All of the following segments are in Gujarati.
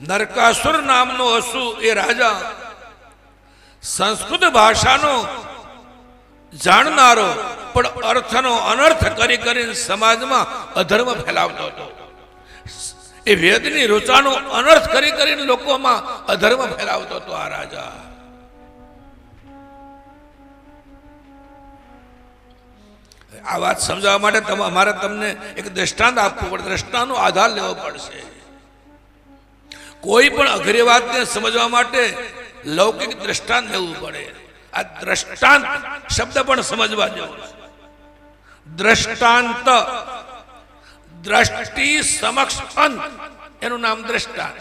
નરકાસુર નામનો અસુ એ રાજા સંસ્કૃત ભાષાનો જાણનારો પણ અર્થનો અનર્થ કરી કરીને સમાજમાં અધર્મ ફેલાવતો હતો. એ વેદની ઋચાનો અનર્થ કરી કરીને લોકોમાં અધર્મ ફેલાવતો હતો આ રાજા. આ વાત સમજાવવા માટે મારે તમને એક દ્રષ્ટાંત આપવું પડે, દ્રષ્ટાંતનો આધાર લેવો પડશે. કોઈ પણ અઘરી વાતને સમજવા માટે લૌકિક દ્રષ્ટાંત લેવું પડે. આ દ્રષ્ટાંત શબ્દ પણ સમજવા જેવો છે. દ્રષ્ટાંત, દ્રષ્ટિ સમક્ષ અંત, એનું નામ દ્રષ્ટાંત.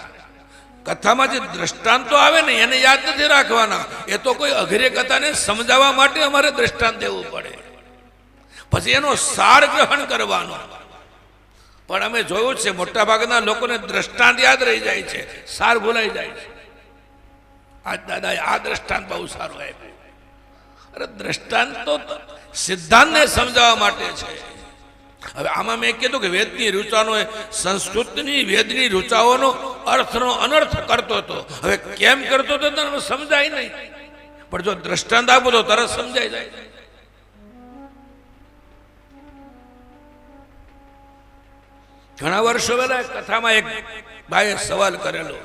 કથામાં જે દ્રષ્ટાંતો આવે ને એને યાદ નથી રાખવાના, એ તો કોઈ અઘરી કથાને સમજાવવા માટે અમારે દ્રષ્ટાંત દેવું પડે, પછી એનો સાર ગ્રહણ કરવાનો. પણ અમે જોયું છે મોટા ભાગના લોકોને દ્રષ્ટાંત યાદ રહી જાય છે, સાર ભૂલાઈ જાય છે. આજ દાદાએ આ દ્રષ્ટાંત બહુ સારું આપ્યું. અરે દ્રષ્ટાંત તો સિદ્ધાંતને સમજાવવા માટે છે. હવે આમાં મેં કીધું કે વેદની ઋચાનો સંસ્કૃતની વેદની ઋચાઓનો અર્થનો અનર્થ કરતો હતો. હવે કેમ કરતો હતો તને સમજાય નહીં, પણ જો દ્રષ્ટાંત આપો તો તરત સમજાઈ જાય. ઘણા વર્ષો પહેલા કથામાં એક ભાઈએ સવાલ કરેલો,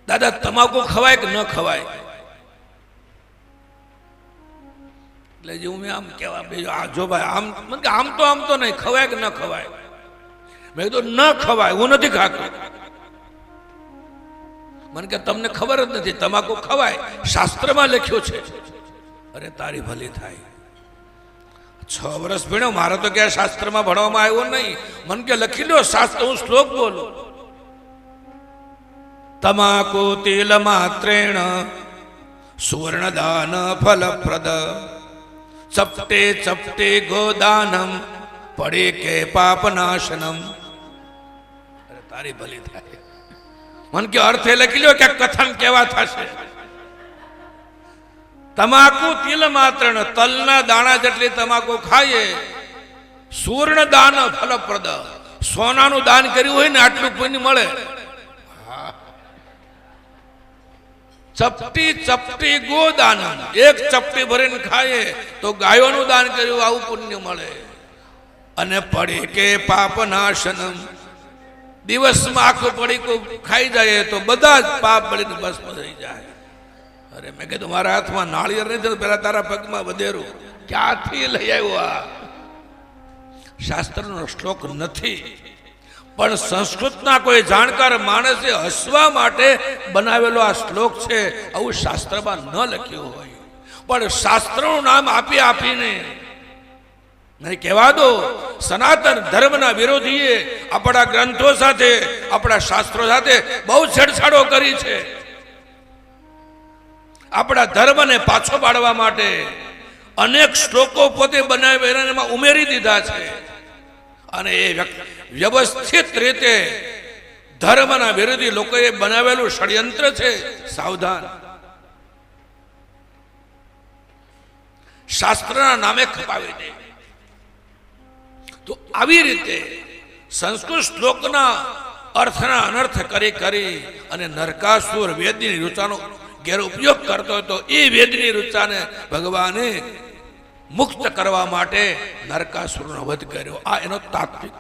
દાદા તમાકુ ખવાય કે ન ખવાય? એટલે જે મેં આમ કેવા બીજો આ જો ભાઈ આમ આમ તો નહીં, ખવાય કે ન ખવાય? મેં કીધું ન ખવાય, હું નથી ખાતો. મને કે તમને ખબર જ નથી, તમાકુ ખવાય, શાસ્ત્રમાં લખ્યું છે. અરે તારી ભલી થાય, 6 વર્ષ ભણ્યો, મારે તો ક્યાં શાસ્ત્રમાં ભણવામાં આવ્યો નહીં. મને કે લખી લો શાસ્ત્ર, હું શ્લોક બોલું. તમાકુ તિલ માત્રેણ સુવર્ણદાન ફલપ્રદ ચપટે ચપટે ગોદાનમ પડે કે પાપનાશનમ. અરે તારી ભલી થાય. મને કે અર્થે લખી લો કે કથન કેવા થશે. તમાકુ તિલ માત્ર, તલના દાણા જેટલી તમાકુ ખાઈએ, સુવર્ણ દાન ફલપ્રદ, સોનાનું દાન કર્યું હોય ને આટલું પુણ્ય મળે. ચપટી ચપટી ગોદાન, એક ચપટી ભરીને ખાઈએ તો ગાયોનું દાન કર્યું આવું પુણ્ય મળે. અને પડી કે પાપનાશનમ, દિવસમાં આખું પડીકું ખાઈ જાય તો બધા જ પાપ બળીને ભસ્મ થઈ જાય. અરે મેં કીધું મારા હાથમાં નાળિયેર નહીં, પેલા તારા પગમાં વધેરું. ક્યાંથી લઈ આવ્યો આ? શાસ્ત્રનો શ્લોક નથી, પણ સંસ્કૃતના કોઈ જાણકાર માણસે હસવા માટે બનાવેલો આ શ્લોક છે. આવું શાસ્ત્રમાં ન લખ્યું હોય, પણ શાસ્ત્રનું નામ આપી આપીને નહીં કહેવા દો. સનાતન ધર્મના વિરોધીએ આપણા ગ્રંથો સાથે, આપણા શાસ્ત્રો સાથે બહુ છેડછાડો કરી છે. આપણા ધર્મને પાછો પાડવા માટે અનેક શ્લોકો પોતે બનાવી એમાં ઉમેરી દીધા છે. અને એ વ્યવસ્થિત રીતે ધર્મના વિરોધી લોકોએ બનાવેલું ષડયંત્ર છે. સાવધાન, શાસ્ત્રના નામે ખપાવી દે. તો આવી રીતે સંસ્કૃત શ્લોકના અર્થના અનર્થ કરી અને નરકાસુર વેદની ઋચાનો ગેરઉપયોગ કરતો હતો. એ વેદની ઋચાને ભગવાને મુક્ત કરવા માટે નરકાસુરનો વધ કર્યો. આ એનો તાત્વિક